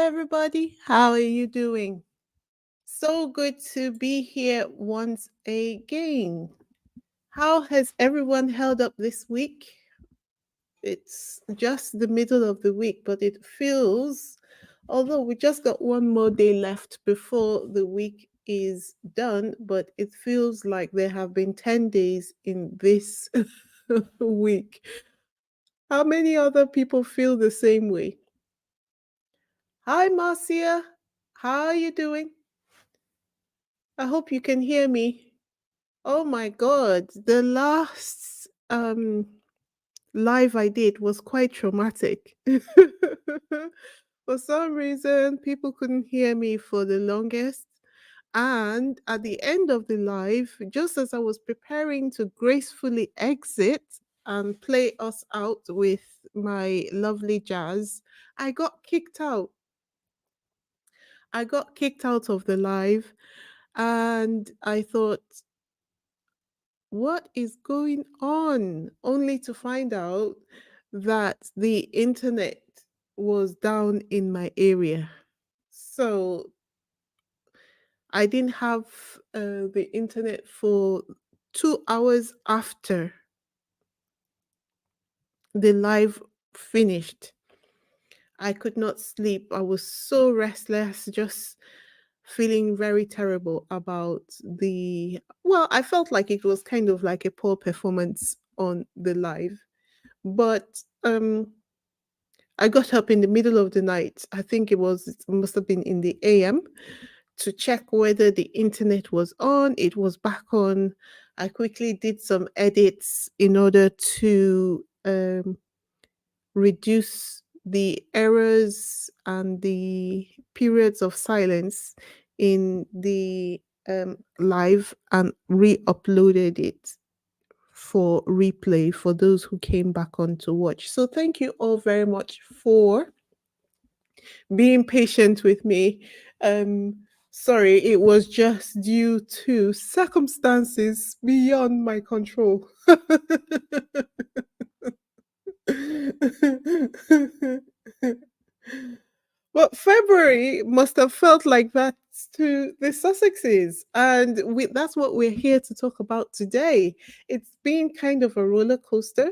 everybody. How are you doing? So good to be here once again. How has everyone held up this week? It's just the middle of the week, but it feels, although we just got one more day left before the week is done, but it feels like there have been 10 days in this week. How many other people feel the same way? Hi, Marcia. How are you doing? I hope you can hear me. Oh my God, the last live I did was quite traumatic. For some reason, people couldn't hear me for the longest. And at the end of the live, just as I was preparing to gracefully exit and play us out with my lovely jazz, I got kicked out. I got kicked out of the live, and I thought, what is going on? Only to find out that the internet was down in my area. So I didn't have the internet for 2 hours after the live finished. I could not sleep. I was so restless, just feeling very terrible about well, I felt like it was kind of like a poor performance on the live. But I got up in the middle of the night. I think it must have been in the AM to check whether the internet was on. It was back on. I quickly did some edits in order to reduce the errors and the periods of silence in the live and re-uploaded it for replay for those who came back on to watch. So thank you all very much for being patient with me. Um, sorry, it was just due to circumstances beyond my control. Well, February must have felt like that to the Sussexes, and that's what we're here to talk about today. It's been kind of a roller coaster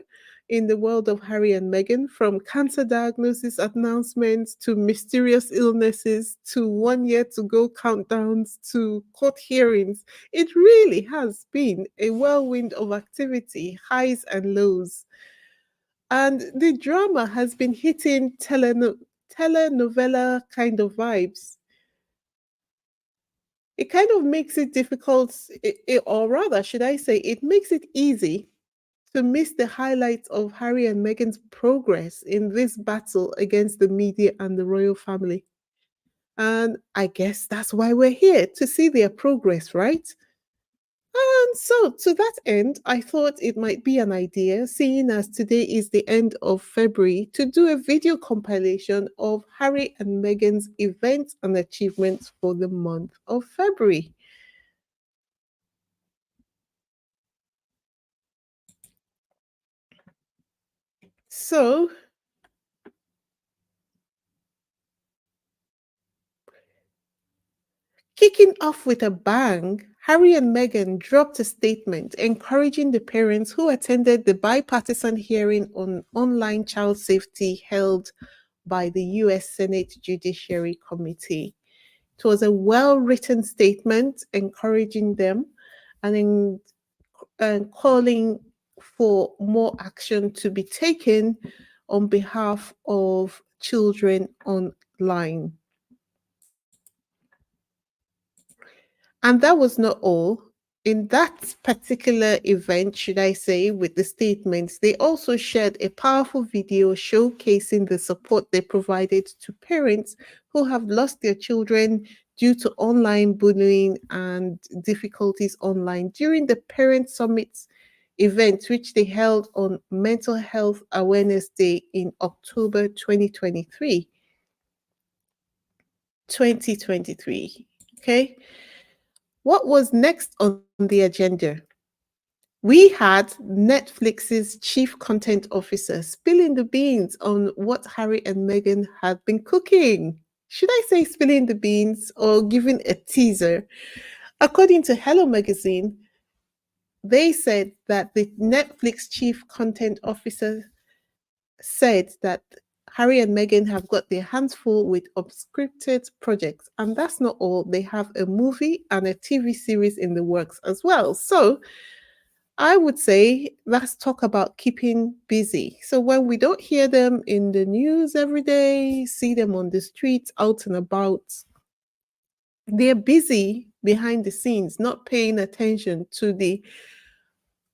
in the world of Harry and Meghan, from cancer diagnosis announcements to mysterious illnesses to 1 year to go countdowns to court hearings. It really has been a whirlwind of activity, highs and lows. And the drama has been hitting telenovela kind of vibes. It kind of makes it difficult, or rather, should I say, it makes it easy to miss the highlights of Harry and Meghan's progress in this battle against the media and the royal family. And I guess that's why we're here, to see their progress, right? And so, to that end, I thought it might be an idea, seeing as today is the end of February, to do a video compilation of Harry and Meghan's events and achievements for the month of February. So, kicking off with a bang, Harry and Meghan dropped a statement encouraging the parents who attended the bipartisan hearing on online child safety held by the US Senate Judiciary Committee. It was a well-written statement encouraging them and calling for more action to be taken on behalf of children online. And that was not all. In that particular event, should I say, with the statements, they also shared a powerful video showcasing the support they provided to parents who have lost their children due to online bullying and difficulties online during the Parent Summit event, which they held on Mental Health Awareness Day in October 2023. 2023. Okay. What was next on the agenda? We had Netflix's chief content officer spilling the beans on what Harry and Meghan had been cooking. should I say spilling the beans or giving a teaser? According to Hello Magazine, they said that the Netflix chief content officer said that Harry and Meghan have got their hands full with unscripted projects. And that's not all. They have a movie and a TV series in the works as well. So I would say let's talk about keeping busy. So when we don't hear them in the news every day, see them on the streets, out and about, they're busy behind the scenes, not paying attention to the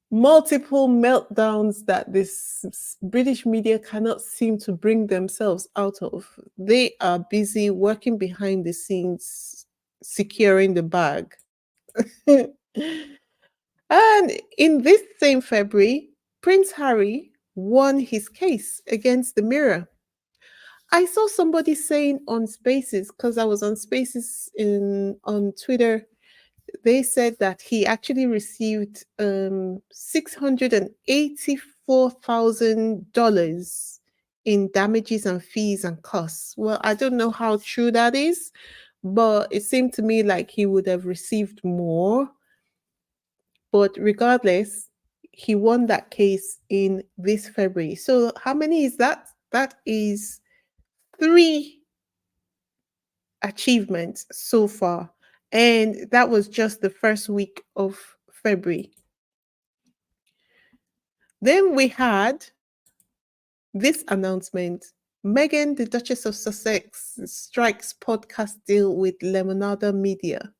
multiple meltdowns that this British media cannot seem to bring themselves out of. They are busy working behind the scenes, securing the bag. And in this same February, Prince Harry won his case against the Mirror. I saw somebody saying on Spaces, because I was on Spaces on Twitter, they said that he actually received $684,000 in damages and fees and costs. Well, I don't know how true that is, but it seemed to me like he would have received more. But regardless, he won that case in this February. So how many is that? That is 3 achievements so far. And that was just the first week of February. Then we had this announcement. Meghan, the Duchess of Sussex, strikes podcast deal with Lemonada Media.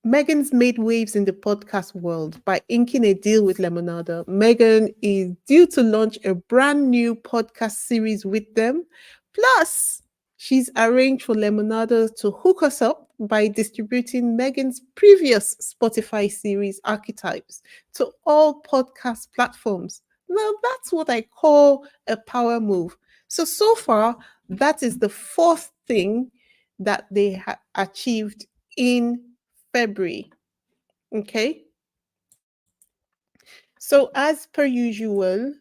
Meghan's made waves in the podcast world by inking a deal with Lemonada. Meghan is due to launch a brand new podcast series with them. Plus, she's arranged for Lemonada to hook us up by distributing Meghan's previous Spotify series, Archetypes, to all podcast platforms. Now, that's what I call a power move. So far, that is the fourth thing that they achieved in February. Okay. So, as per usual,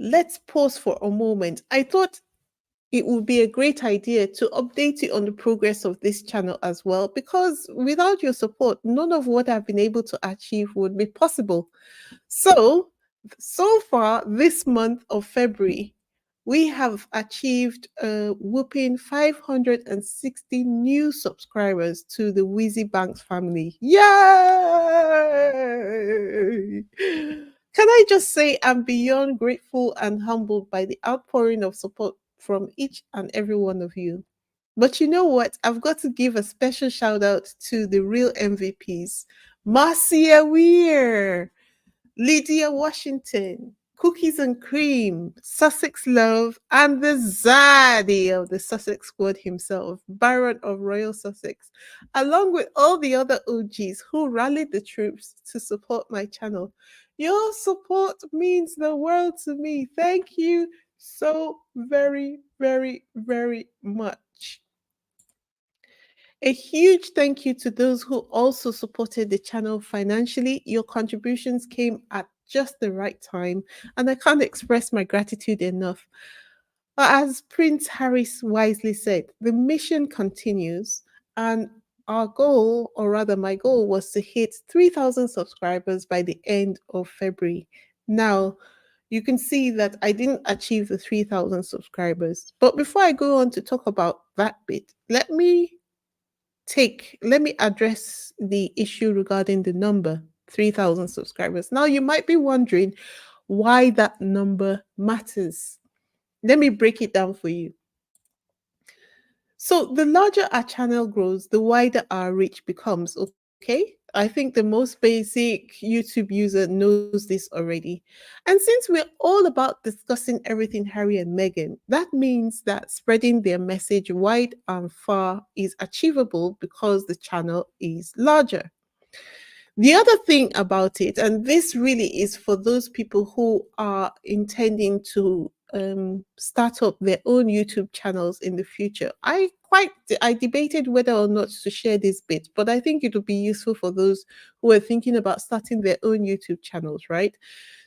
let's pause for a moment. I thought it would be a great idea to update you on the progress of this channel as well, because without your support, none of what I've been able to achieve would be possible. So far this month of February, we have achieved a whooping 560 new subscribers to the Wheezy Banks family. Yay! Can I just say I'm beyond grateful and humbled by the outpouring of support from each and every one of you. But you know what? I've got to give a special shout out to the real MVPs. Marcia Weir, Lydia Washington, Cookies and Cream, Sussex Love, and the Zaddy of the Sussex squad himself, Baron of Royal Sussex, along with all the other OGs who rallied the troops to support my channel. Your support means the world to me. Thank you so very, very, very much. A huge thank you to those who also supported the channel financially. Your contributions came at just the right time, and I can't express my gratitude enough. But as Prince Harry wisely said, the mission continues, and our goal, or rather my goal, was to hit 3,000 subscribers by the end of February. Now, you can see that I didn't achieve the 3,000 subscribers. But before I go on to talk about that bit, let me address the issue regarding the number 3,000 subscribers. Now, you might be wondering why that number matters. Let me break it down for you. So, the larger our channel grows, the wider our reach becomes. Okay. I think the most basic YouTube user knows this already. And since we're all about discussing everything Harry and Meghan, that means that spreading their message wide and far is achievable because the channel is larger. The other thing about it, and this really is for those people who are intending to start up their own YouTube channels in the future. I debated whether or not to share this bit, but I think it would be useful for those who are thinking about starting their own YouTube channels, right?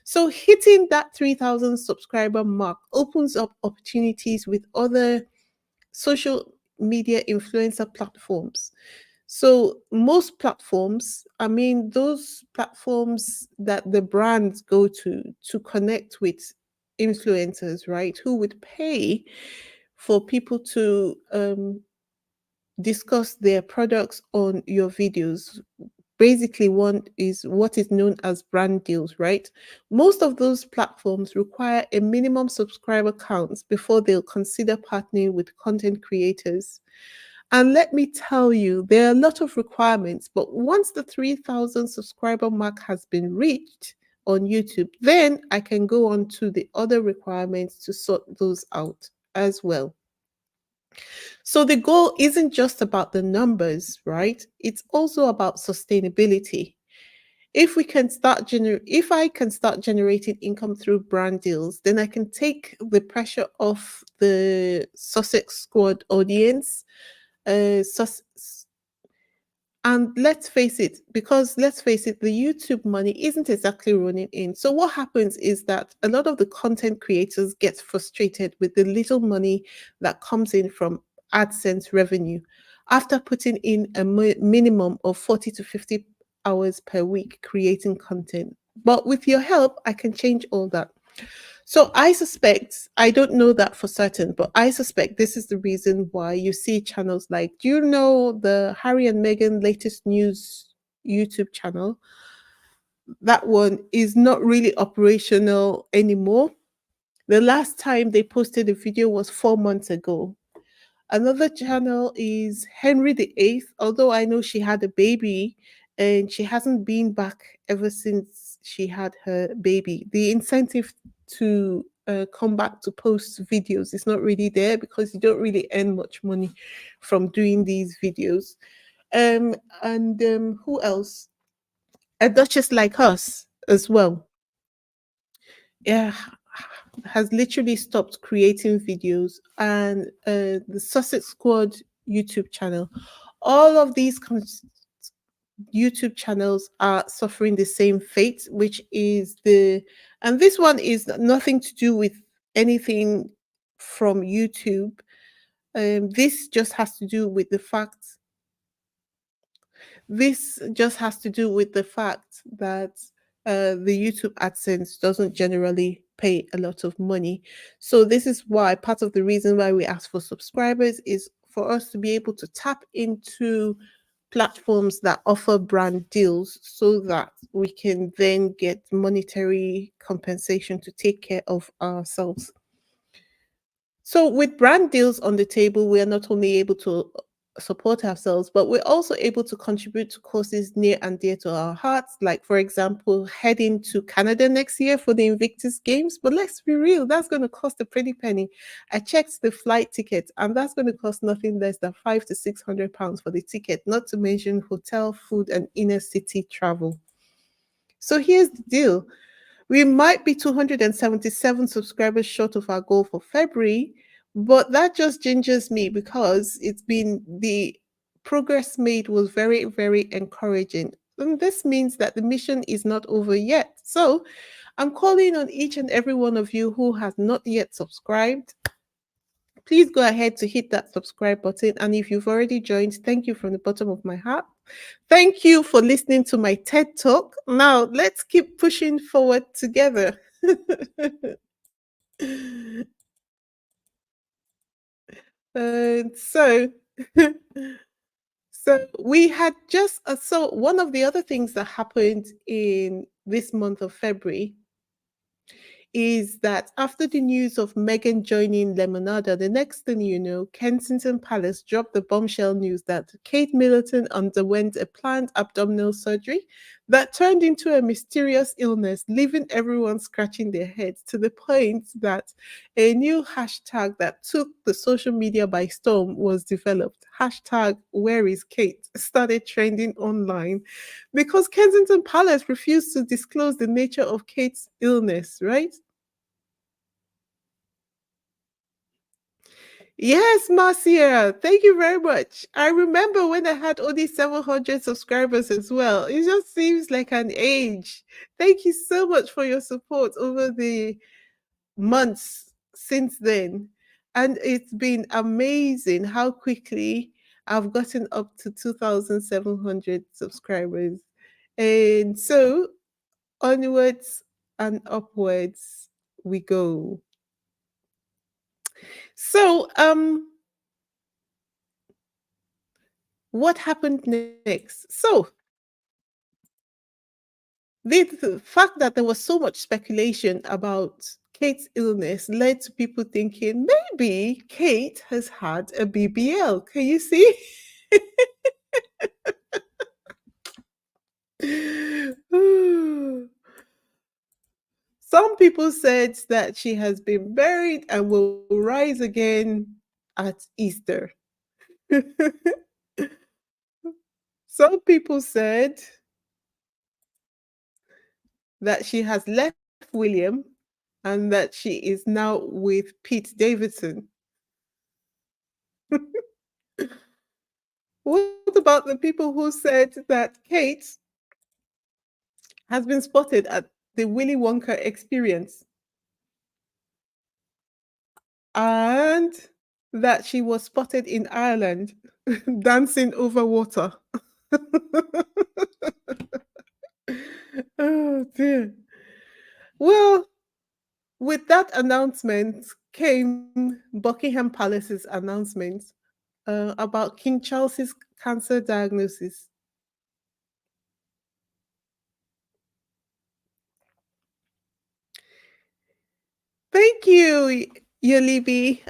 So hitting that 3,000 subscriber mark opens up opportunities with other social media influencer platforms. So most platforms, I mean, those platforms that the brands go to connect with influencers, right? Who would pay for people to discuss their products on your videos. Basically, one is what is known as brand deals, right? Most of those platforms require a minimum subscriber count before they'll consider partnering with content creators. And let me tell you, there are a lot of requirements, but once the 3,000 subscriber mark has been reached on YouTube, then I can go on to the other requirements to sort those out as well. So the goal isn't just about the numbers, right? It's also about sustainability. If I can start generating income through brand deals, then I can take the pressure off the Sussex Squad audience. Uh, Sus- and let's face it, the YouTube money isn't exactly running in. So what happens is that a lot of the content creators get frustrated with the little money that comes in from AdSense revenue after putting in a minimum of 40 to 50 hours per week creating content. But with your help, I can change all that. So I suspect, I don't know that for certain, but I suspect this is the reason why you see channels like, do you know the Harry and Meghan latest news YouTube channel? That one is not really operational anymore. The last time they posted a video was 4 months ago. Another channel is Henry VIII, although I know she had a baby and she hasn't been back ever since she had her baby. The incentive to come back to post videos is not really there because you don't really earn much money from doing these videos. Um, and who else? A Duchess like us as well. Yeah, has literally stopped creating videos, and the Sussex Squad YouTube channel. All of these YouTube channels are suffering the same fate, which is and this one is nothing to do with anything from YouTube. This just has to do with the fact This just has to do with the fact that the YouTube AdSense doesn't generally pay a lot of money. So this is why part of the reason why we ask for subscribers is for us to be able to tap into platforms that offer brand deals so that we can then get monetary compensation to take care of ourselves. So with brand deals on the table, we are not only able to support ourselves, but we're also able to contribute to causes near and dear to our hearts. Like, for example, heading to Canada next year for the Invictus Games. But let's be real, that's going to cost a pretty penny. I checked the flight ticket, and that's going to cost nothing less than £500 to £600 for the ticket, not to mention hotel, food, and inner city travel. So here's the deal. We might be 277 subscribers short of our goal for February, but that just gingers me because the progress made was very, very encouraging. And this means that the mission is not over yet. So I'm calling on each and every one of you who has not yet subscribed. Please go ahead to hit that subscribe button. And if you've already joined, thank you from the bottom of my heart. Thank you for listening to my TED Talk. Now, let's keep pushing forward together. So, so we had just so one of the other things that happened in this month of February is that after the news of Meghan joining Lemonada, the next thing you know, Kensington Palace dropped the bombshell news that Kate Middleton underwent a planned abdominal surgery that turned into a mysterious illness, leaving everyone scratching their heads to the point that a new hashtag that took the social media by storm was developed. Hashtag Where is Kate started trending online because Kensington Palace refused to disclose the nature of Kate's illness, right? Yes, Marcia, thank you very much. I remember when I had only 700 subscribers as well. It just seems like an age. Thank you so much for your support over the months since then. And it's been amazing how quickly I've gotten up to 2,700 subscribers. And so onwards and upwards we go. So, what happened next? So, the fact that there was so much speculation about Kate's illness led to people thinking maybe Kate has had a BBL. Can you see? Some people said that she has been buried and will rise again at Easter. Some people said that she has left William and that she is now with Pete Davidson. What about the people who said that Kate has been spotted at the Willy Wonka experience and that she was spotted in Ireland dancing over water? Oh dear. Well, with that announcement came Buckingham Palace's announcement about King Charles's cancer diagnosis. Thank you, Yolibi.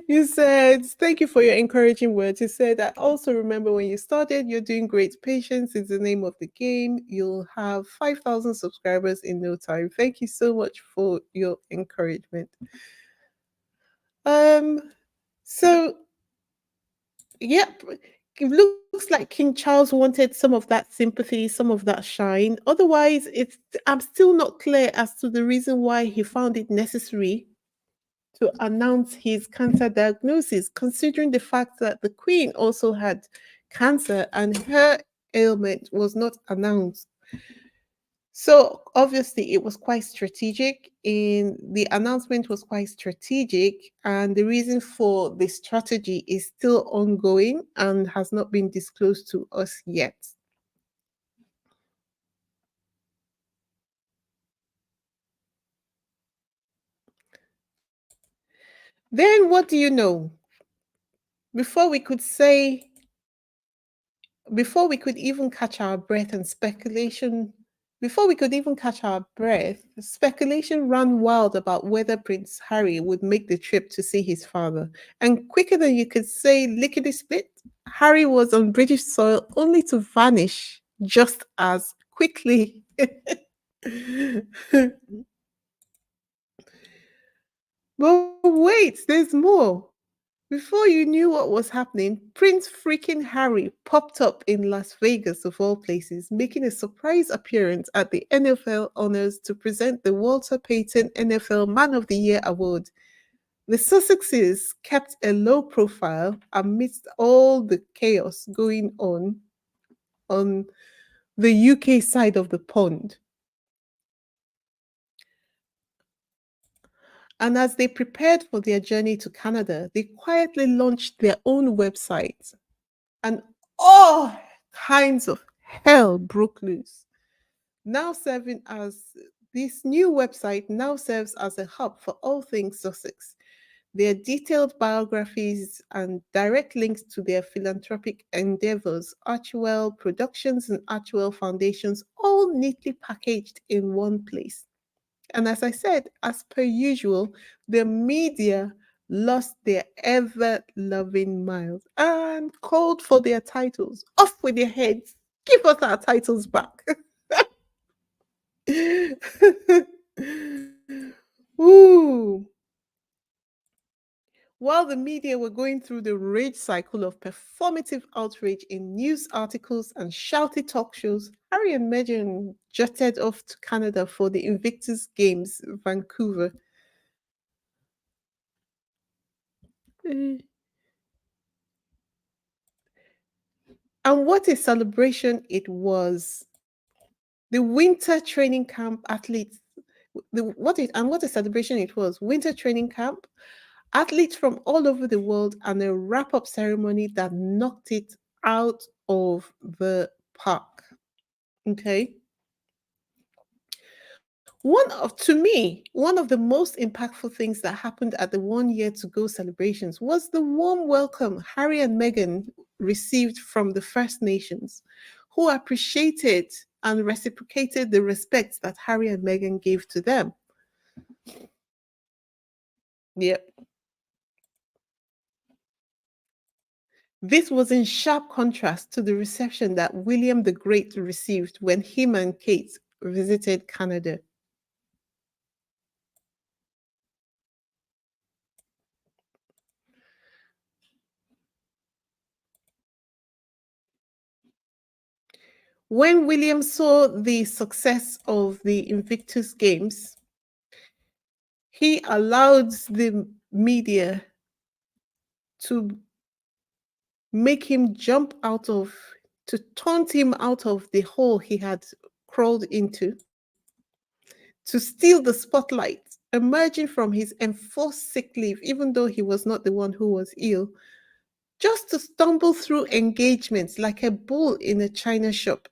You said, thank you for your encouraging words. You said, I also remember when you started, you're doing great. Patience is the name of the game. You'll have 5,000 subscribers in no time. Thank you so much for your encouragement. Um, so yep, it looks like King Charles wanted some of that sympathy, some of that shine. Otherwise, it's I'm still not clear as to the reason why he found it necessary to announce his cancer diagnosis, considering the fact that the Queen also had cancer and her ailment was not announced. So obviously it was quite strategic. In the announcement was quite strategic, and the reason for the strategy is still ongoing and has not been disclosed to us yet. Then what do you know? Before we could say, before we could even catch our breath and speculation, before we could even catch our breath, speculation ran wild about whether Prince Harry would make the trip to see his father. And quicker than you could say lickety split, Harry was on British soil only to vanish just as quickly. But wait, there's more. Before you knew what was happening, Prince freaking Harry popped up in Las Vegas, of all places, making a surprise appearance at the NFL honors to present the Walter Payton NFL Man of the Year award. The Sussexes kept a low profile amidst all the chaos going on the UK side of the pond. And as they prepared for their journey to Canada, they quietly launched their own website and all kinds of hell broke loose. Now serving as this new website now serves as a hub for all things Sussex. Their detailed biographies and direct links to their philanthropic endeavors, Archwell Productions and Archwell Foundations, all neatly packaged in one place. And as I said, as per usual, the media lost their ever loving minds and called for their titles. Off with their heads. Give us our titles back. Ooh. While the media were going through the rage cycle of performative outrage in news articles and shouty talk shows, Harry and Meghan jetted off to Canada for the Invictus Games, Vancouver. Eh, And what a celebration it was. The winter training camp athletes, what a celebration it was. Winter training camp, athletes from all over the world, and a wrap-up ceremony that knocked it out of the park. Okay. One of the most impactful things that happened at the 1 year to go celebrations was the warm welcome Harry and Meghan received from the First Nations, who appreciated and reciprocated the respect that Harry and Meghan gave to them. Yep. This was in sharp contrast to the reception that William the Great received when him and Kate visited Canada. When William saw the success of the Invictus Games, he allowed the media to make him jump out of, to taunt him out of the hole he had crawled into, to steal the spotlight, emerging from his enforced sick leave, even though he was not the one who was ill, just to stumble through engagements like a bull in a china shop.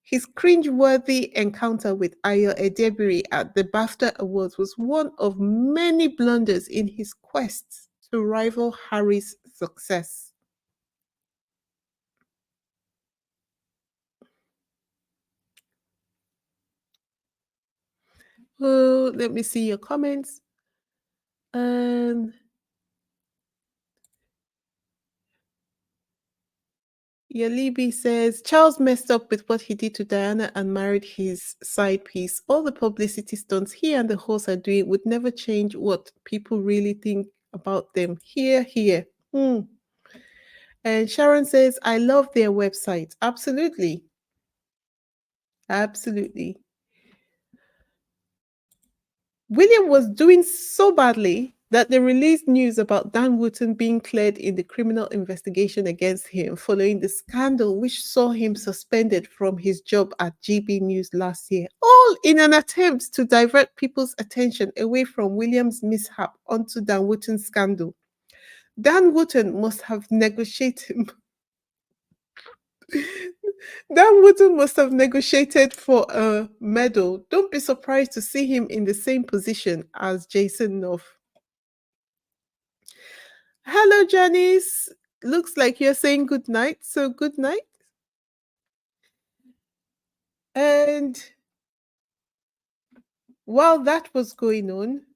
His cringe-worthy encounter with Ayo Edebiri at the BAFTA Awards was one of many blunders in his quest to rival Harry's success. Oh, let me see your comments. Um, Yalibi says Charles messed up with what he did to Diana and married his side piece. All the publicity stunts he and the host are doing would never change what people really think about them. Here, here. Hmm. And Sharon says, I love their website. Absolutely. Absolutely. William was doing so badly that they released news about Dan Wootton being cleared in the criminal investigation against him following the scandal which saw him suspended from his job at GB News last year, all in an attempt to divert people's attention away from William's mishap onto Dan Wootton's scandal. Dan Wootton must have negotiated Dan Wootton must have negotiated for a medal. Don't be surprised to see him in the same position as Jason North. Hello, Janice. Looks like you're saying good night. So, good night. And while that was going on,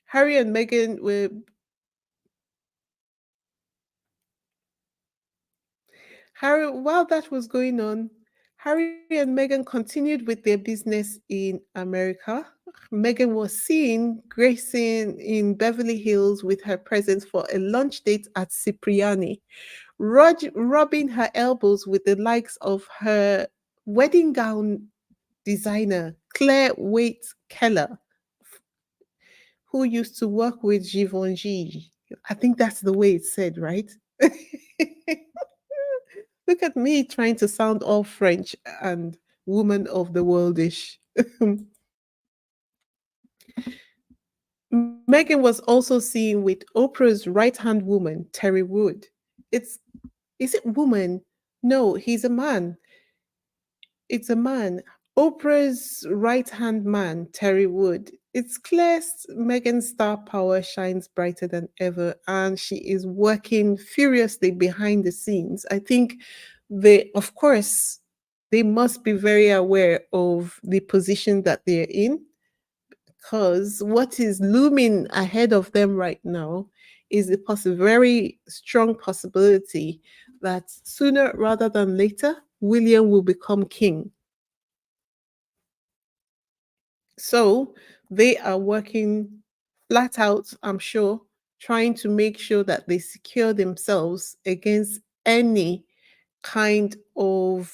Harry and Meghan were while that was going on, Harry and Meghan continued with their business in America. Meghan was seen gracing in Beverly Hills with her presence for a lunch date at Cipriani, rubbing her elbows with the likes of her wedding gown designer, Claire Waite Keller, who used to work with Givenchy. I think that's the way it's said, right? Look at me trying to sound all French and woman of the worldish. Megan was also seen with Oprah's right hand woman, Terry Wood. It's Is it woman? No, he's a man. It's a man. Oprah's right hand man, Terry Wood. It's clear Megan's star power shines brighter than ever, and she is working furiously behind the scenes. I think of course, they must be very aware of the position that they're in, because what is looming ahead of them right now is a very strong possibility that sooner rather than later, William will become king. So they are working flat out, I'm sure, trying to make sure that they secure themselves against any kind of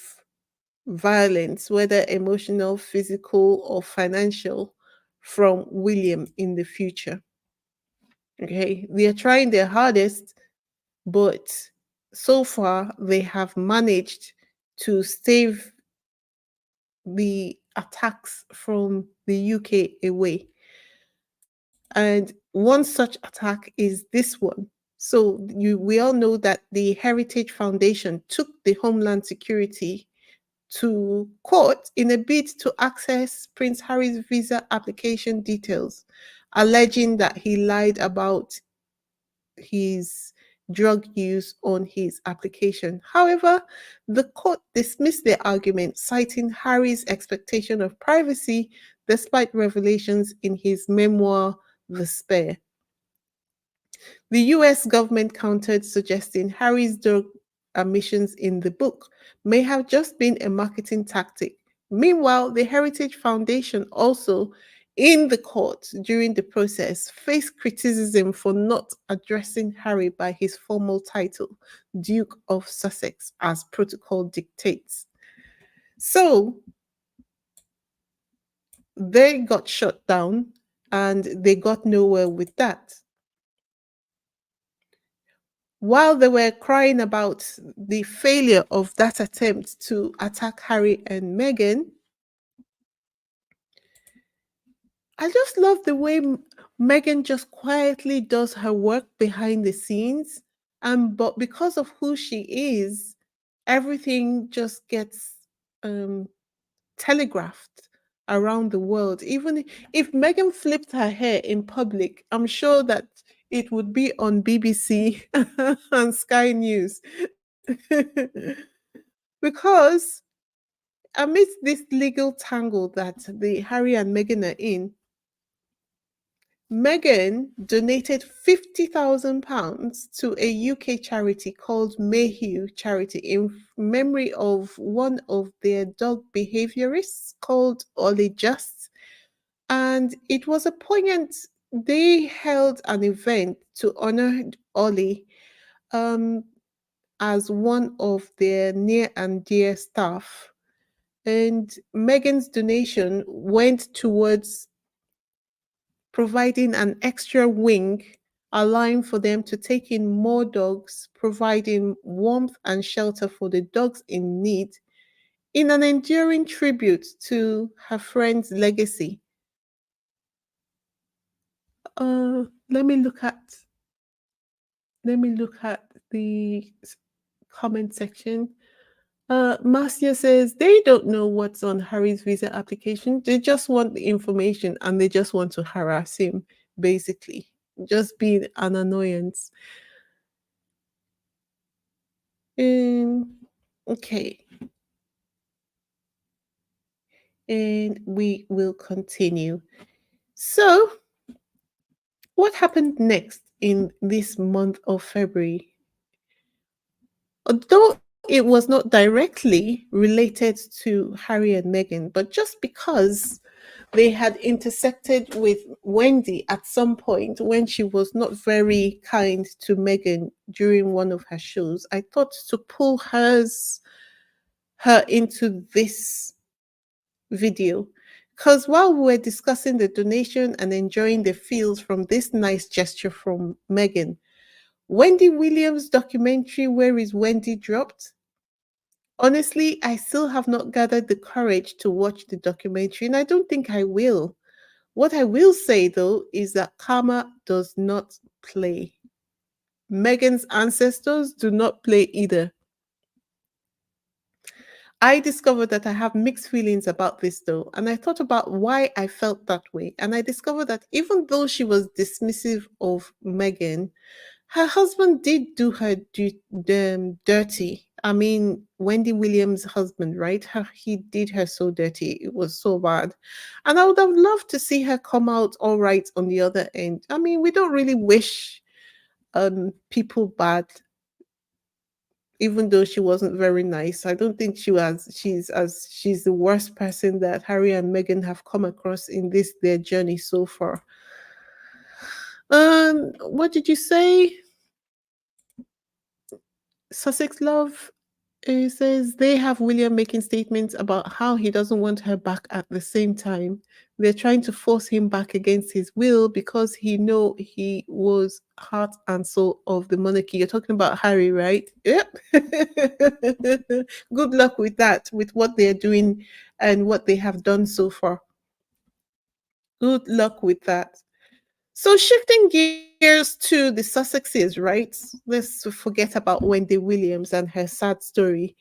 violence, whether emotional, physical, or financial, from William in the future. Okay, they are trying their hardest, but so far they have managed to stave the attacks from the UK away. And one such attack is this one. So we all know that the Heritage Foundation took the Homeland Security to court in a bid to access Prince Harry's visa application details, alleging that he lied about his drug use on his application. However, the court dismissed their argument, citing Harry's expectation of privacy despite revelations in his memoir, The Spare. The US government countered, suggesting Harry's drug admissions in the book may have just been a marketing tactic. Meanwhile, the Heritage Foundation also, in the court during the process, faced criticism for not addressing Harry by his formal title, Duke of Sussex, as protocol dictates. So they got shut down and they got nowhere with that. While they were crying about the failure of that attempt to attack Harry and Meghan, I just love the way Meghan just quietly does her work behind the scenes. And but because of who she is, everything just gets um, telegraphed around the world. Even if Meghan flipped her hair in public, I'm sure that it would be on BBC and Sky News. Because amidst this legal tangle that the Harry and Meghan are in, Meghan donated £50,000 to a UK charity called Mayu Charity in memory of one of their dog behaviorists called Ollie Just. And it was a poignant, they held an event to honor Ollie um, as one of their near and dear staff. And Megan's donation went towards providing an extra wing, allowing for them to take in more dogs, providing warmth and shelter for the dogs in need, in an enduring tribute to her friend's legacy. Uh, let me look at the comment section. Marcia says they don't know what's on Harry's visa application. They just want the information and they just want to harass him, basically. Just being an annoyance. Okay. And we will continue. So, what happened next in this month of February? Although it was not directly related to Harry and Meghan, but just because they had intersected with Wendy at some point when she was not very kind to Meghan during one of her shows, I thought to pull her into this video. Because while we were discussing the donation and enjoying the feels from this nice gesture from Meghan, Wendy Williams' documentary, Where is Wendy, dropped. Honestly, I still have not gathered the courage to watch the documentary, and I don't think I will. What I will say, though, is that karma does not play. Meghan's ancestors do not play either. I discovered that I have mixed feelings about this, though, and I thought about why I felt that way. And I discovered that even though she was dismissive of Meghan, her husband did do her dirty. I mean, Wendy Williams' husband, right? He did her so dirty. It was so bad. And I would have loved to see her come out all right on the other end. I mean, we don't really wish people bad, even though she wasn't very nice. I don't think she's the worst person that Harry and Meghan have come across in their journey so far. What did you say? Sussex Love It says they have William making statements about how he doesn't want her back at the same time. They're trying to force him back against his will because he know he was heart and soul of the monarchy. You're talking about Harry, right? Yep. Good luck with that, with what they're doing and what they have done so far. Good luck with that. So shifting gears to the Sussexes, right? Let's forget about Wendy Williams and her sad story.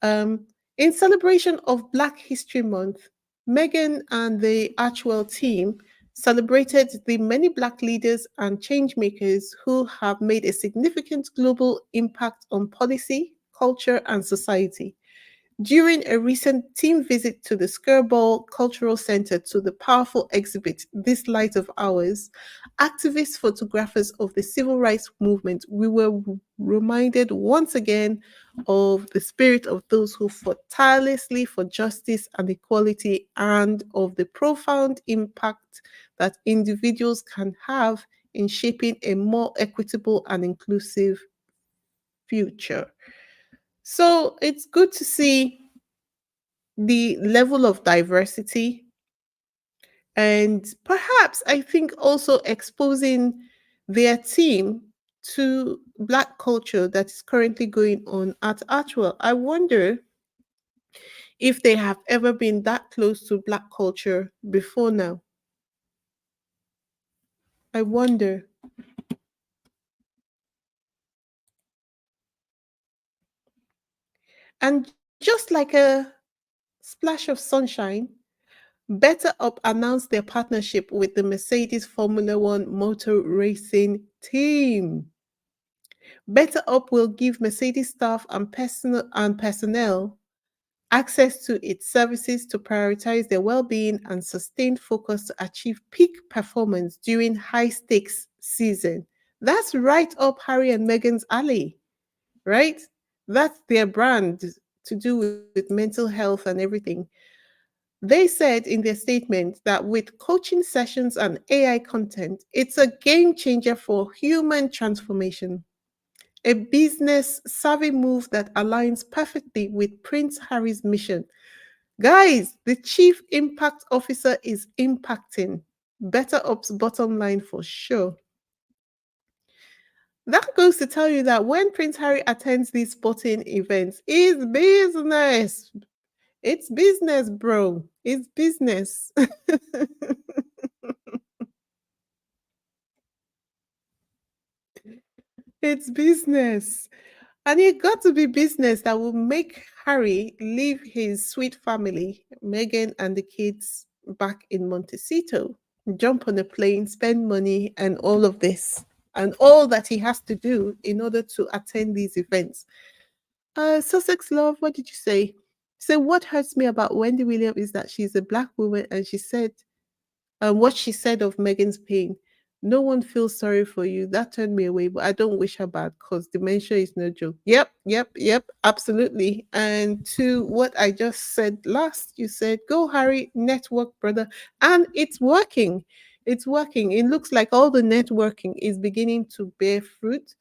Um, in celebration of Black History Month, Meghan and the Archwell team celebrated the many Black leaders and changemakers who have made a significant global impact on policy, culture, and society. During a recent team visit to the Skirball Cultural Center to the powerful exhibit This Light of Ours, activist photographers of the civil rights movement, we were reminded once again of the spirit of those who fought tirelessly for justice and equality and of the profound impact that individuals can have in shaping a more equitable and inclusive future. So it's good to see the level of diversity and perhaps I think also exposing their team to Black culture that is currently going on at Archwell. I wonder if they have ever been that close to Black culture before now. I wonder. And just like a splash of sunshine, Better Up announced their partnership with the Mercedes Formula One motor racing team. Better Up will give Mercedes staff and personnel access to its services to prioritize their well-being and sustained focus to achieve peak performance during high-stakes season. That's right up Harry and Meghan's alley, right? That's their brand to do with mental health and everything. They said in their statement that with coaching sessions and AI content, it's a game changer for human transformation. A business savvy move that aligns perfectly with Prince Harry's mission. Guys, the chief impact officer is impacting Better Ops bottom line for sure. That goes to tell you that when Prince Harry attends these sporting events, it's business. It's business, bro. It's business. It's business. And it got to be business that will make Harry leave his sweet family, Meghan and the kids, back in Montecito, jump on a plane, spend money, and all of this, and all that he has to do in order to attend these events. Sussex Love, what did you say? So, what hurts me about Wendy Williams is that she's a black woman, and she said what she said of Megan's pain. No one feels sorry for you. That turned me away, but I don't wish her bad because dementia is no joke. Yep, yep, yep, absolutely. And to what I just said last, you said, go, Harry, network, brother. And it's working. It's working. It looks like all the networking is beginning to bear fruit.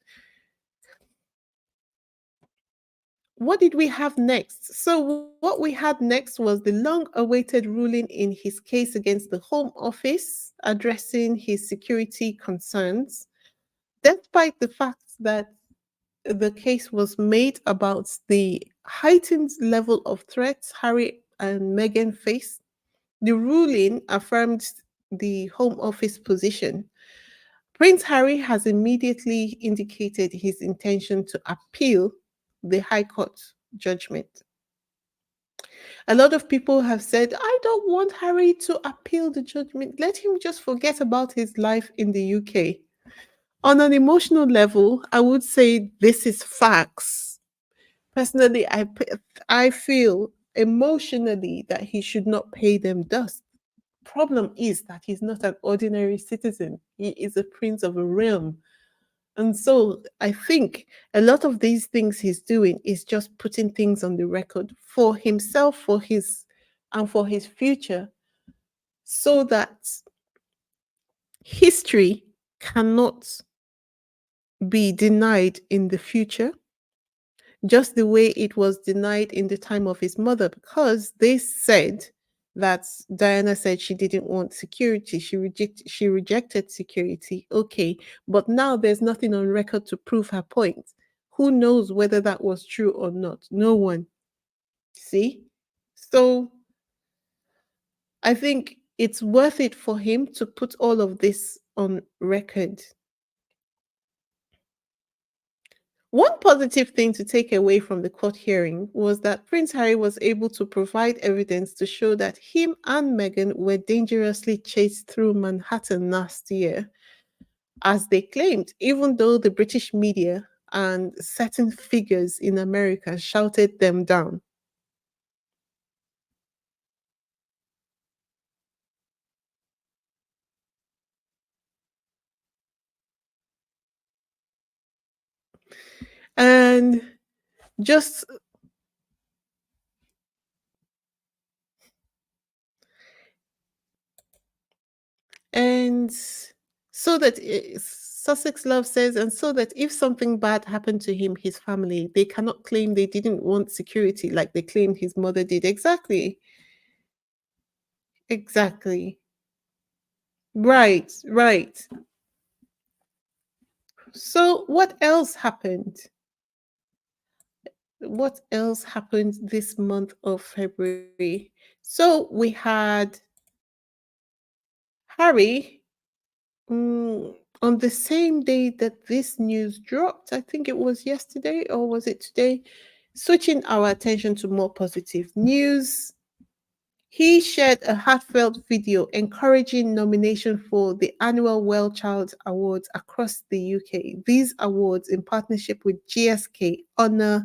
What did we have next? So, what we had next was the long awaited ruling in his case against the Home Office, addressing his security concerns, despite the fact that the case was made about the heightened level of threats Harry and Meghan faced. The ruling affirmed the Home Office position. Prince Harry has immediately indicated his intention to appeal the High Court judgment. A lot of people have said, I don't want Harry to appeal the judgment. Let him just forget about his life in the UK. On an emotional level, I would say this is facts. Personally, I feel emotionally that he should not pay them dust. Problem is that he's not an ordinary citizen. He is a prince of a realm. And so I think a lot of these things he's doing is just putting things on the record for himself, for his future, so that history cannot be denied in the future. just the way it was denied in the time of his mother, because they said that Diana said she didn't want security. She rejected security. Okay, but now there's nothing on record to prove her point. Who knows whether that was true or not? No one. See? So I think it's worth it for him to put all of this on record. One positive thing to take away from the court hearing was that Prince Harry was able to provide evidence to show that him and Meghan were dangerously chased through Manhattan last year, as they claimed, even though the British media and certain figures in America shouted them down. And just and so that Sussex Love says, and so that if something bad happened to him, his family, they cannot claim they didn't want security like they claimed his mother did. Exactly. Exactly. Right, right. So what else happened? What else happened this month of February? So we had Harry, on the same day that this news dropped. I think it was yesterday, or was it today? Switching our attention to more positive news. He shared a heartfelt video encouraging nomination for the annual WellChild Awards across the UK. These awards, in partnership with GSK, honor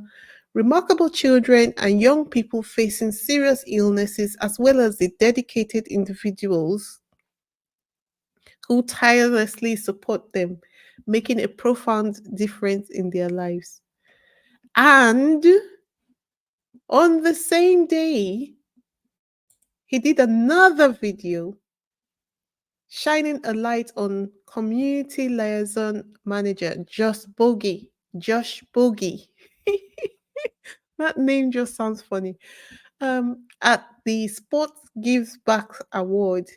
remarkable children and young people facing serious illnesses, as well as the dedicated individuals who tirelessly support them, making a profound difference in their lives. And on the same day, he did another video shining a light on community liaison manager Josh Boggi. That name just sounds funny. At the Sports Gives Back Award,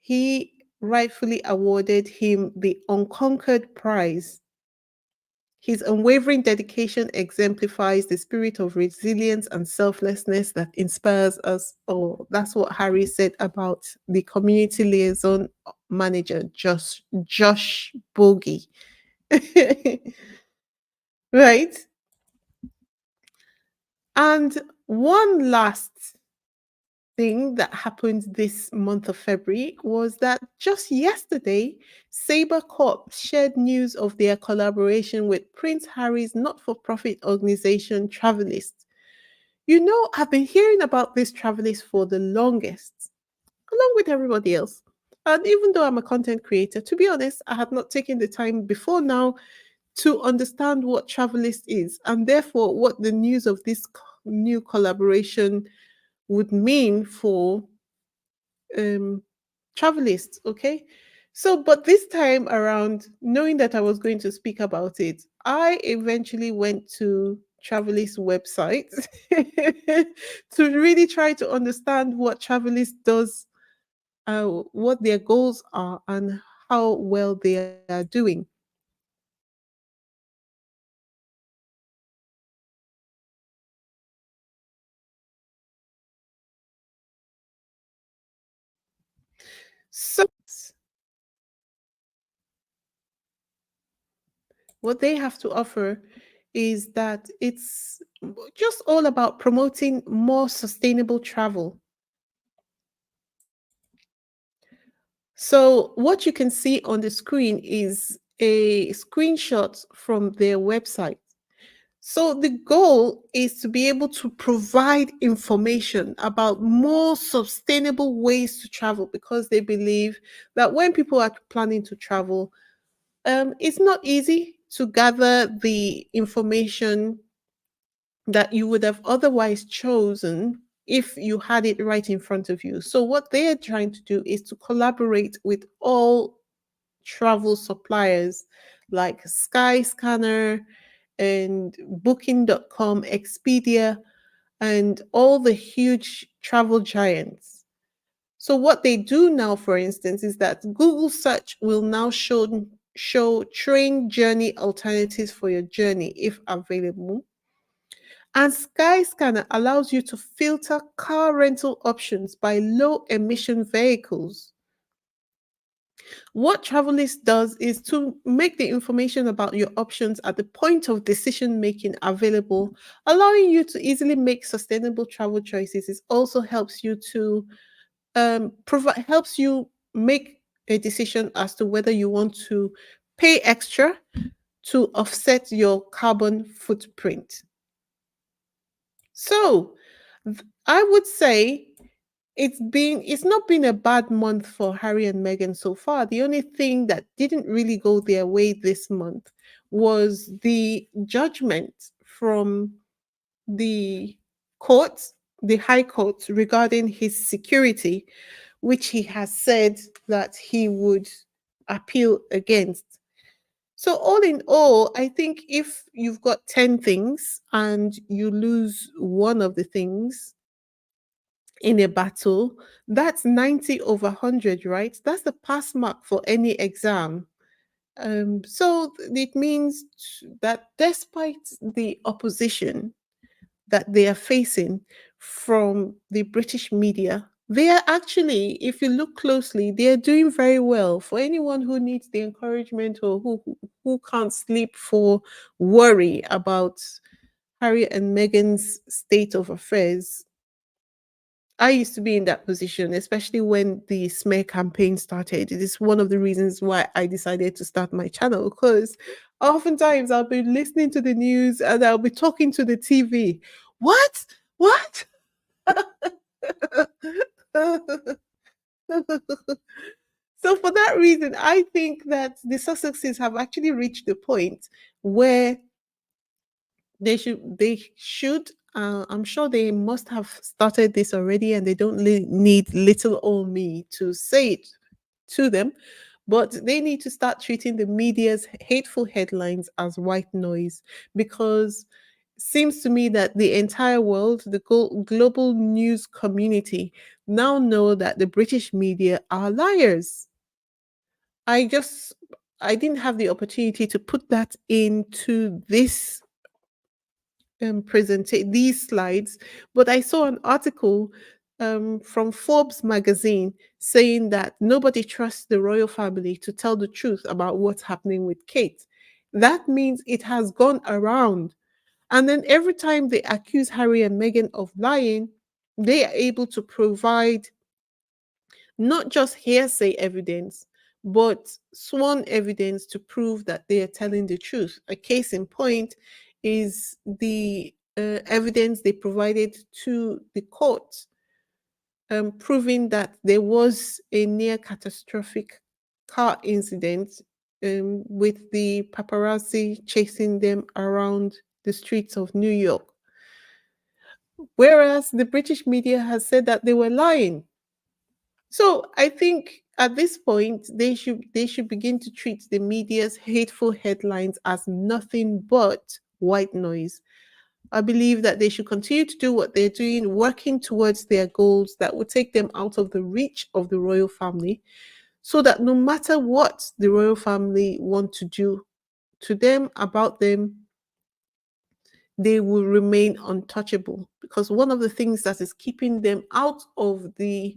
he rightfully awarded him the Unconquered Prize. His unwavering dedication exemplifies the spirit of resilience and selflessness that inspires us all. That's what Harry said about the community liaison manager, Josh Bogey. Right? And one last thing that happened this month of February was that just yesterday, Sabre Corp shared news of their collaboration with Prince Harry's not for profit organization, Travellist. You know, I've been hearing about this Travellist for the longest, along with everybody else. And even though I'm a content creator, to be honest, I had not taken the time before now to understand what Travellist is, and therefore what the news of this new collaboration would mean for um Travelist. Okay, so but this time around, knowing that I was going to speak about it, I eventually went to Travelist website to really try to understand what Travelist does, what their goals are, and how well they are doing. So what they have to offer is that it's just all about promoting more sustainable travel. So, what you can see on the screen is a screenshot from their website. So, the goal is to be able to provide information about more sustainable ways to travel, because they believe that when people are planning to travel, it's not easy to gather the information that you would have otherwise chosen if you had it right in front of you. So, what they're trying to do is to collaborate with all travel suppliers like Skyscanner, and Booking.com, Expedia, and all the huge travel giants. So what they do now, for instance, is that Google search will now show train journey alternatives for your journey if available. And Skyscanner allows you to filter car rental options by low emission vehicles. What Travellist does is to make the information about your options at the point of decision making available, allowing you to easily make sustainable travel choices. It also helps you to provide helps you make a decision as to whether you want to pay extra to offset your carbon footprint. So I would say it's not been a bad month for Harry and Meghan so far. The only thing that didn't really go their way this month was the judgment from the court, the High Court, regarding his security, which he has said that he would appeal against. So, all in all, I think if you've got 10 things and you lose one of the things in a battle, that's 90 over 100, right? That's the pass mark for any exam. So, it means that despite the opposition that they are facing from the British media, they are actually, if you look closely, they are doing very well. For anyone who needs the encouragement or who can't sleep for worry about Harry and Meghan's state of affairs, I used to be in that position, especially when the smear campaign started. It is one of the reasons why I decided to start my channel, because oftentimes I'll be listening to the news and I'll be talking to the TV. What? What? So for that reason, I think that the Sussexes have actually reached the point where they should I'm sure they must have started this already and they don't need little old me to say it to them, but they need to start treating the media's hateful headlines as white noise, because seems to me that the entire world, the global news community, now know that the British media are liars. I just I didn't have the opportunity to put that into this present these slides, but I saw an article from Forbes magazine saying that nobody trusts the royal family to tell the truth about what's happening with Kate. That means it has gone around. And then every time they accuse Harry and Meghan of lying, they are able to provide not just hearsay evidence, but sworn evidence to prove that they are telling the truth. A case in point is the evidence they provided to the court, proving that there was a near catastrophic car incident, with the paparazzi chasing them around the streets of New York. Whereas the British media has said that they were lying. So I think at this point they should begin to treat the media's hateful headlines as nothing but white noise. I believe that they should continue to do what they're doing, working towards their goals that will take them out of the reach of the royal family, so that no matter what the royal family want to do to them, about them, they will remain untouchable. Because one of the things that is keeping them out of the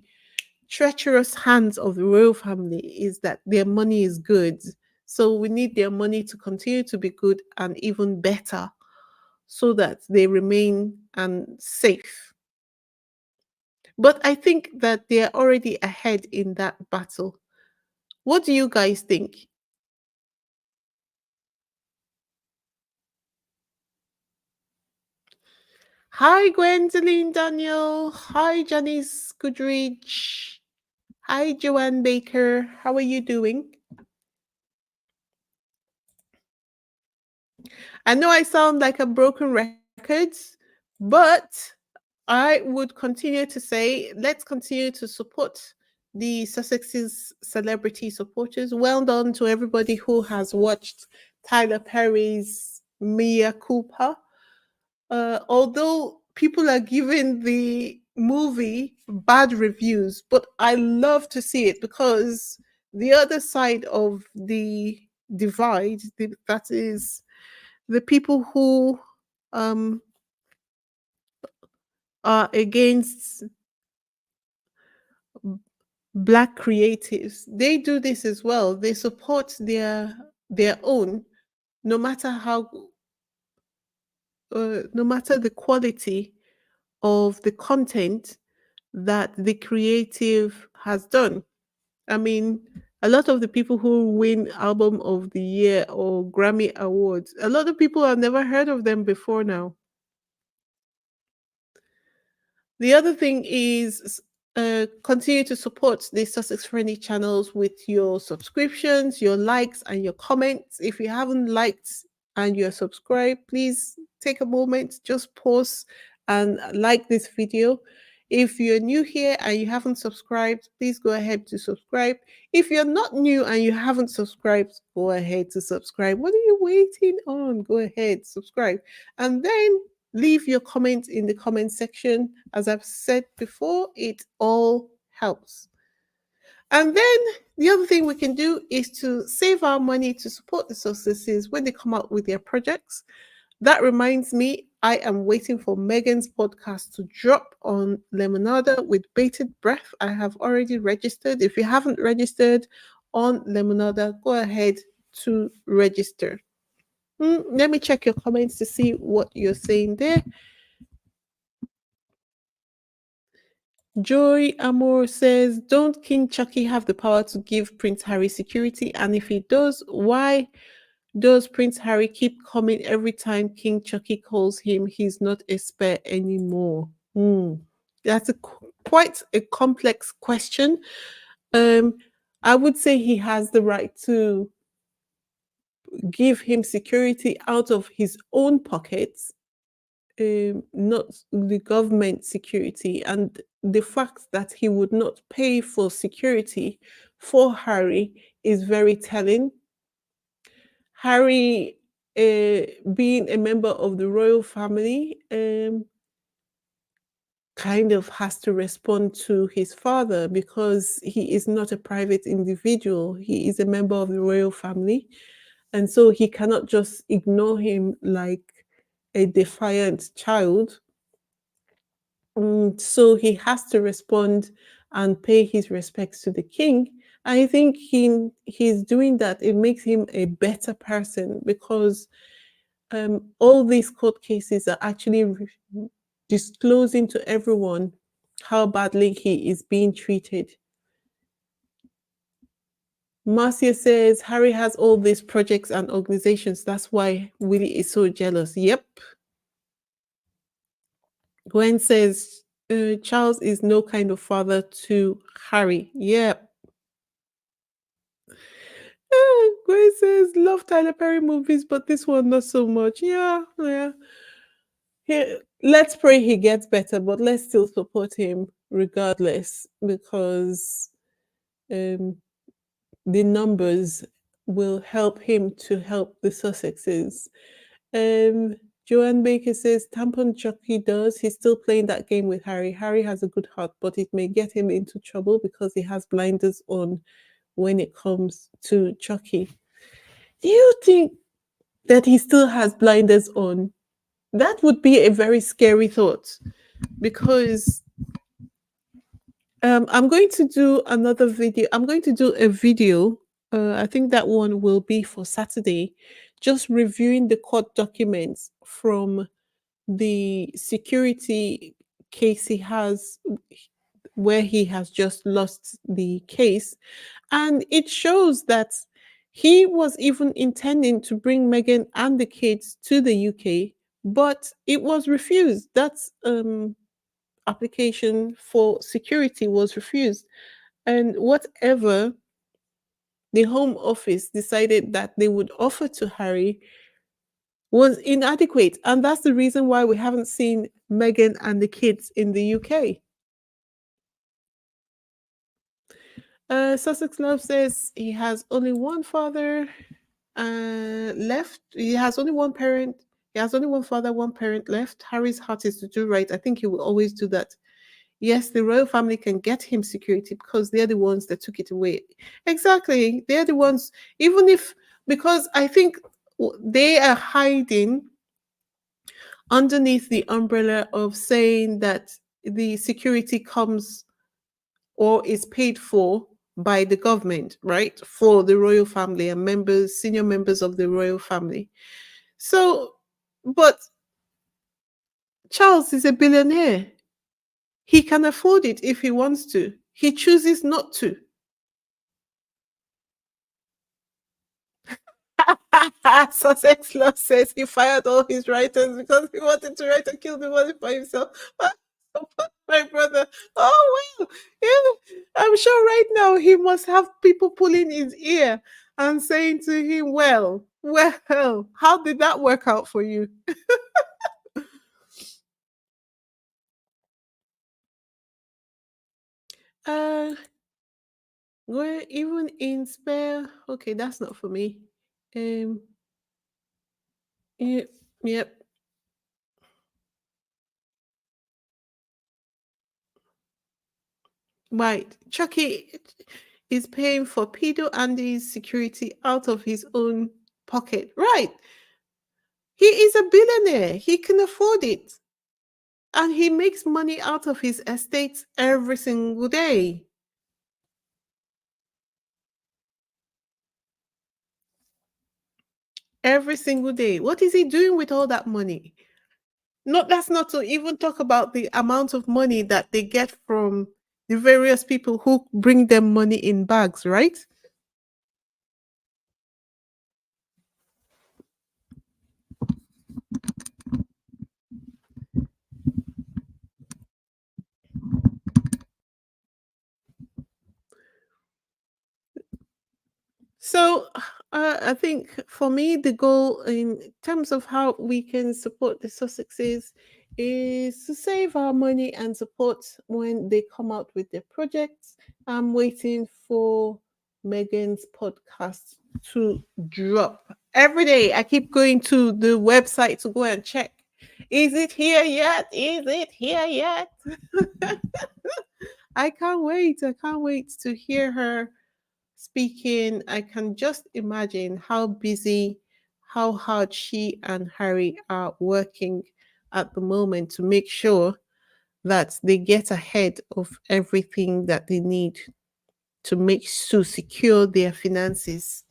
treacherous hands of the royal family is that their money is good. So we need their money to continue to be good and even better, so that they remain safe. But I think that they're already ahead in that battle. What do you guys think? Hi, Gwendolyn Daniel. Hi, Janice Goodrich. Hi, Joanne Baker. How are you doing? I know I sound like a broken record, but I would continue to say, let's continue to support the Sussex's celebrity supporters. Well done to everybody who has watched Tyler Perry's Mia Culpa. Although people are giving the movie bad reviews, but I love to see it because the other side of the divide, that is the people who um, are against black creatives, they do this as well. They support their own, no matter how, no matter the quality of the content that the creative has done. I mean, a lot of the people who win Album of the Year or Grammy Awards, a lot of people have never heard of them before now. The other thing is continue to support the Sussex Friendly channels with your subscriptions, your likes, and your comments. If you haven't liked and you're subscribed, please take a moment, just pause and like this video. If you're new here and you haven't subscribed, please go ahead to subscribe. If you're not new and you haven't subscribed, go ahead to subscribe. What are you waiting on? Go ahead, subscribe. And then leave your comments in the comment section. As I've said before, it all helps. And then the other thing we can do is to save our money to support the successes when they come out with their projects. That reminds me, I am waiting for Meghan's podcast to drop on Lemonada with bated breath. I have already registered. If you haven't registered on Lemonada, go ahead to register. Let me check your comments to see what you're saying there. Joy Amor says, don't King Chucky have the power to give Prince Harry security? And if he does, why does Prince Harry keep coming every time King Chucky calls him? He's not a spare anymore. That's quite a complex question. I would say he has the right to give him security out of his own pockets, not the government security. And the fact that he would not pay for security for Harry is very telling. Harry, being a member of the royal family, kind of has to respond to his father because he is not a private individual. He is a member of the royal family. And so he cannot just ignore him like a defiant child. So he has to respond and pay his respects to the king. I think he's doing that. It makes him a better person because all these court cases are actually disclosing to everyone how badly he is being treated. Marcia says Harry has all these projects and organizations. That's why Willie is so jealous. Yep. Gwen says Charles is no kind of father to Harry. Yep. Gwen says love Tyler Perry movies, but this one not so much. Yeah. Let's pray he gets better, but let's still support him regardless because the numbers will help him to help the Sussexes. Joanne Baker says Tampon Chucky does. He's still playing that game with Harry. Harry has a good heart, but it may get him into trouble because he has blinders on when it comes to Chucky. Do you think that he still has blinders on? That would be a very scary thought because I'm going to do another video. I'm going to do a video. I think that one will be for Saturday, just reviewing the court documents from the security case he has, where he has just lost the case. And it shows that he was even intending to bring Meghan and the kids to the UK, but it was refused. That's application for security was refused. And whatever the Home Office decided that they would offer to Harry was inadequate. And that's the reason why we haven't seen Meghan and the kids in the UK. Sussex Love says he has only one father. left. He has only one parent. He has only one father, one parent left. Harry's heart is to do right. I think he will always do that. Yes, the royal family can get him security because they're the ones that took it away. Exactly. They're the ones, even if, because I think they are hiding underneath the umbrella of saying that the security comes or is paid for by the government, right? For the royal family and members, senior members of the royal family. So, but Charles is a billionaire. He can afford it if he wants to. He chooses not to. Sussex Love says he fired all his writers because he wanted to write and kill the money for himself. My brother. Oh well, yeah. I'm sure right now he must have people pulling his ear and saying to him, well, how did that work out for you? Uh well, even in spare, okay, that's not for me. Um yep, yep. Right. Chucky is paying for Pedo Andy's security out of his own pocket. Right. He is a billionaire. He can afford it. And he makes money out of his estates every single day. Every single day. What is he doing with all that money? Not that's not to even talk about the amount of money that they get from the various people who bring them money in bags, right? So I think for me, the goal in terms of how we can support the Sussexes is to save our money and support when they come out with their projects. I'm waiting for Megan's podcast to drop. Every day I keep going to the website to go and check. Is it here yet? Is it here yet? I can't wait. I can't wait to hear her speaking. I can just imagine how busy, how hard she and Harry are working at the moment to make sure that they get ahead of everything that they need to secure their finances.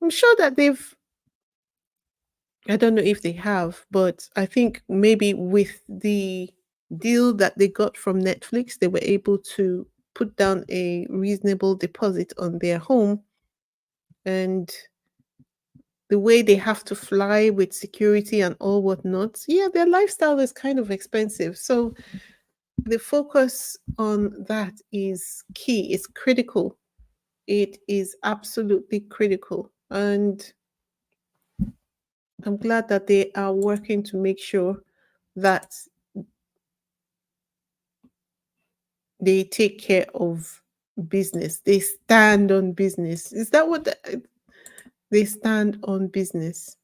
I'm sure that they've, I don't know if they have, but I think maybe with the deal that they got from Netflix, they were able to put down a reasonable deposit on their home, and the way they have to fly with security and all whatnot, yeah, their lifestyle is kind of expensive. So the focus on that is key, it's critical. It is absolutely critical. And I'm glad that they are working to make sure that they take care of business. They stand on business. Is that what they stand on business?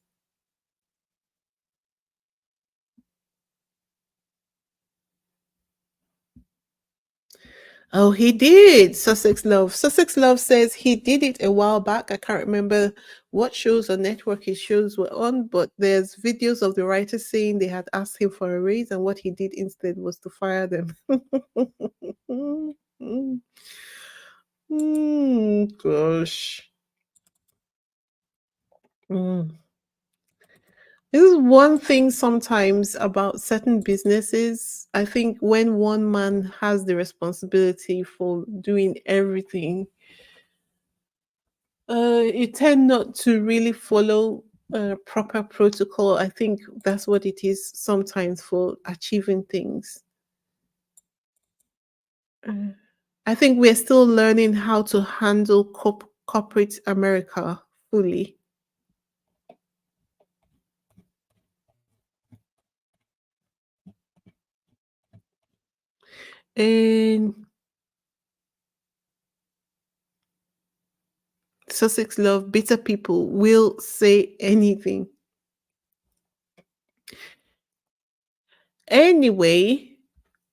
Oh, he did. Sussex Love. Sussex Love says he did it a while back. I can't remember what shows or network his shows were on, but there's videos of the writers saying they had asked him for a raise, and what he did instead was to fire them. Gosh. Mm. This is one thing sometimes about certain businesses. I think when one man has the responsibility for doing everything, you tend not to really follow proper protocol. I think that's what it is sometimes for achieving things. Uh, I think we're still learning how to handle corporate America fully. And Sussex Love, bitter people will say anything. Anyway,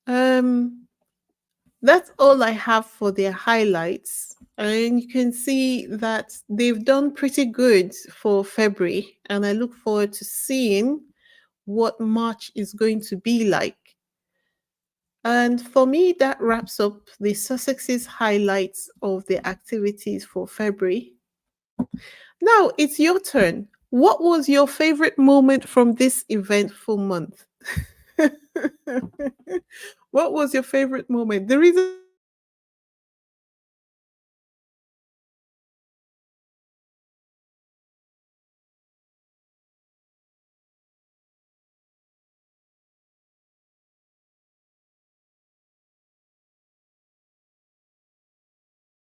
um, that's all I have for their highlights. And you can see that they've done pretty good for February. And I look forward to seeing what March is going to be like. And for me, that wraps up the Sussex's highlights of the activities for February. Now it's your turn. What was your favorite moment from this eventful month? What was your favorite moment? The reason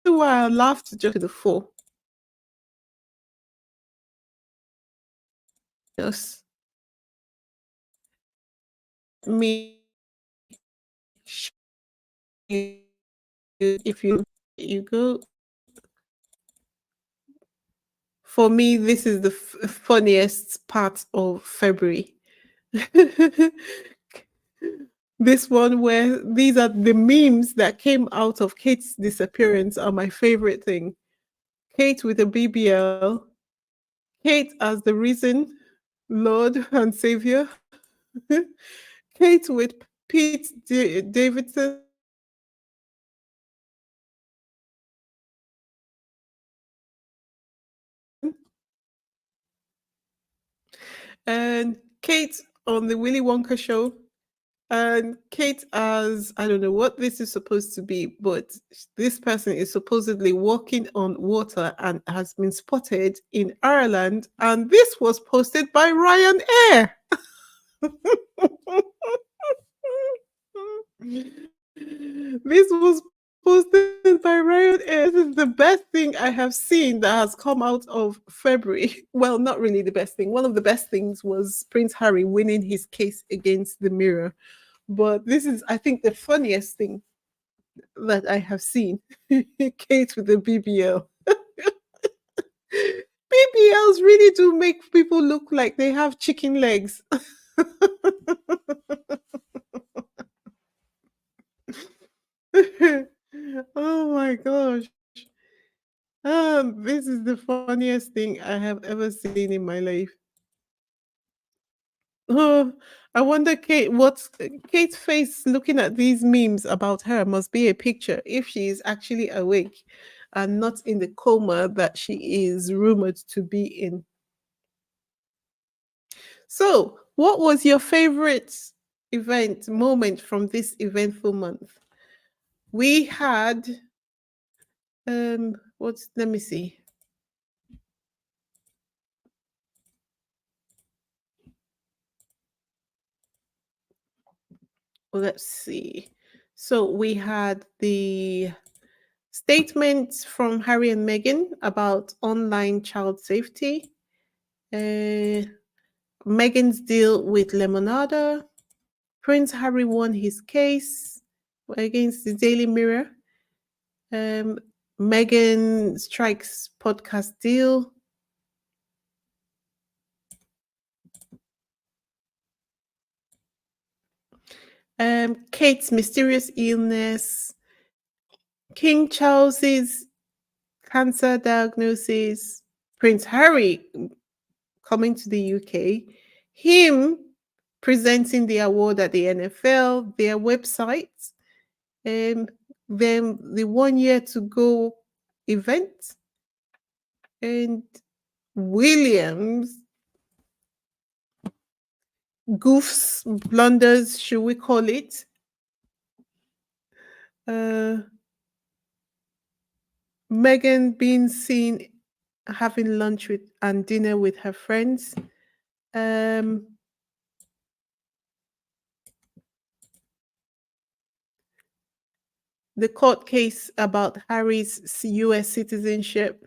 why I laughed just to the full. Yes, me. If you go for me, this is the funniest part of February. This one where these are the memes that came out of Kate's disappearance are my favorite thing. Kate with a BBL, Kate as the risen Lord and Savior, Kate with Pete Davidson, and Kate on the Willy Wonka show, and Kate as I don't know what this is supposed to be, but this person is supposedly walking on water and has been spotted in Ireland, and this was posted by Ryanair. This was posted by Ryanair. This is the best thing I have seen that has come out of February. Well, not really the best thing. One of the best things was Prince Harry winning his case against the Mirror. But this is, I think, the funniest thing that I have seen. Kate with the BBL. BBLs really do make people look like they have chicken legs. Oh my gosh. This is the funniest thing I have ever seen in my life. Oh, I wonder Kate's face looking at these memes about her must be a picture if she is actually awake and not in the coma that she is rumored to be in. So, what was your favorite event moment from this eventful month? We had what's let me see. Let's see. So we had the statements from Harry and Meghan about online child safety, uh, Meghan's deal with Lemonada, Prince Harry won his case against the Daily Mirror, um, Meghan strikes podcast deal, Kate's mysterious illness, King Charles's cancer diagnosis, Prince Harry coming to the UK, him presenting the award at the NFL, their website, um, then the 1 year to go event, and Williams goofs, blunders, should we call it? Uh, Megan being seen having lunch with and dinner with her friends. Um, the court case about Harry's US citizenship.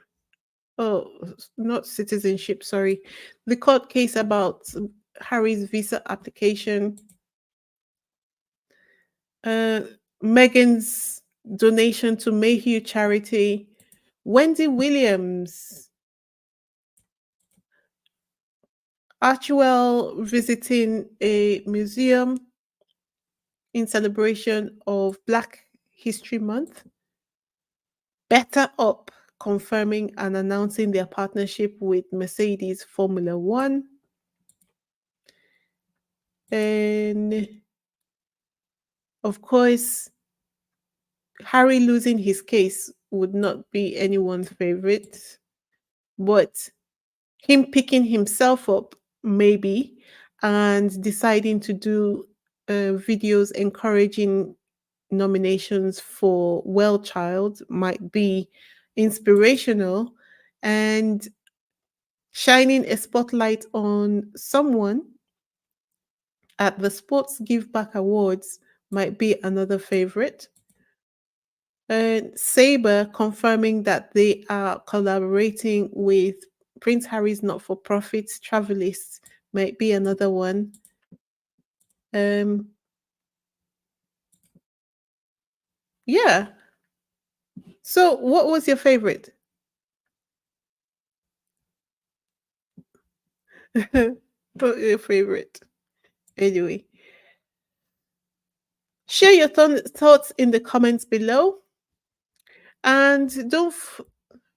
Oh, not citizenship, sorry. The court case about Harry's visa application. Uh, Meghan's donation to Mayu Charity. Wendy Williams, Archwell visiting a museum in celebration of Black History Month. Better Up confirming and announcing their partnership with Mercedes Formula One. And of course, Harry losing his case would not be anyone's favorite, but him picking himself up, maybe, and deciding to do videos encouraging nominations for WellChild might be inspirational and shining a spotlight on someone at the Sports Give Back Awards might be another favorite. And Sabre confirming that they are collaborating with Prince Harry's not-for-profit Travellist might be another one. Yeah. So, what was your favorite? What was your favorite? Anyway, share your thoughts in the comments below, and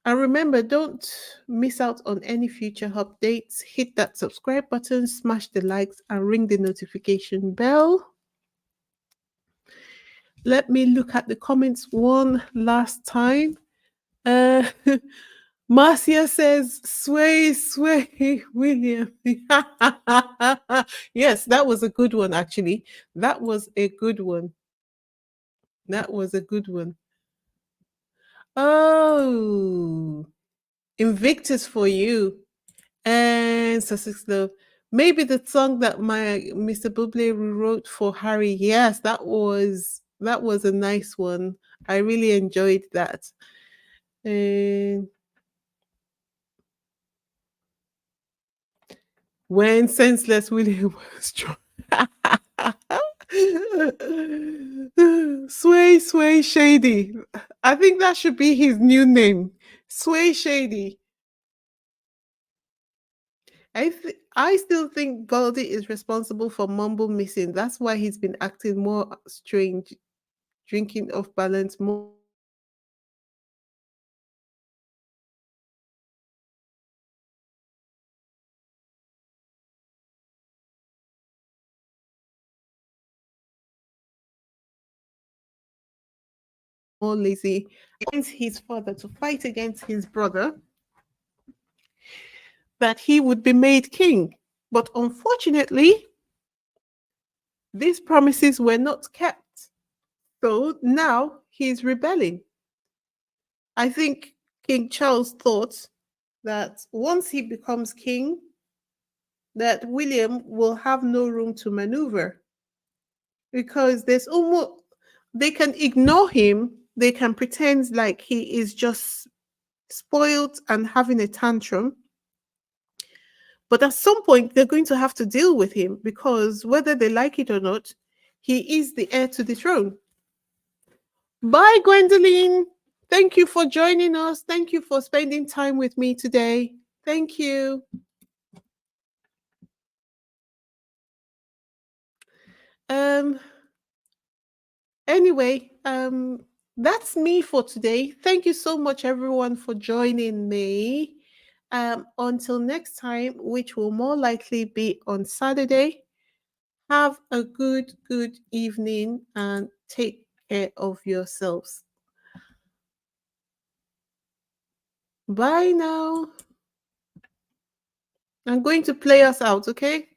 and remember, don't miss out on any future updates. Hit that subscribe button, smash the likes, and ring the notification bell. Let me look at the comments one last time. Uh, Marcia says, sway, sway, William. Yes, that was a good one, actually. That was a good one. That was a good one. Oh, Invictus for you. And Sussex Love. Maybe the song that my Mr. Bublé wrote for Harry. Yes, that was a nice one. I really enjoyed that. And when Senseless William was strong. Sway Sway Shady. I think that should be his new name. Sway Shady. I still think Goldie is responsible for Mumble missing. That's why he's been acting more strange, drinking off balance, more lazy against his father to fight against his brother, that he would be made king. But unfortunately, these promises were not kept. So now he's rebelling. I think King Charles thought that once he becomes king, that William will have no room to maneuver because there's almost they can ignore him, they can pretend like he is just spoiled and having a tantrum. But at some point, they're going to have to deal with him because whether they like it or not, he is the heir to the throne. Bye, Gwendolyn. Thank you for joining us. Thank you for spending time with me today. Thank you. Anyway, that's me for today. Thank you so much, everyone, for joining me. Until next time, which will more likely be on Saturday, have a good evening and take care of yourselves. Bye now. I'm going to play us out, okay?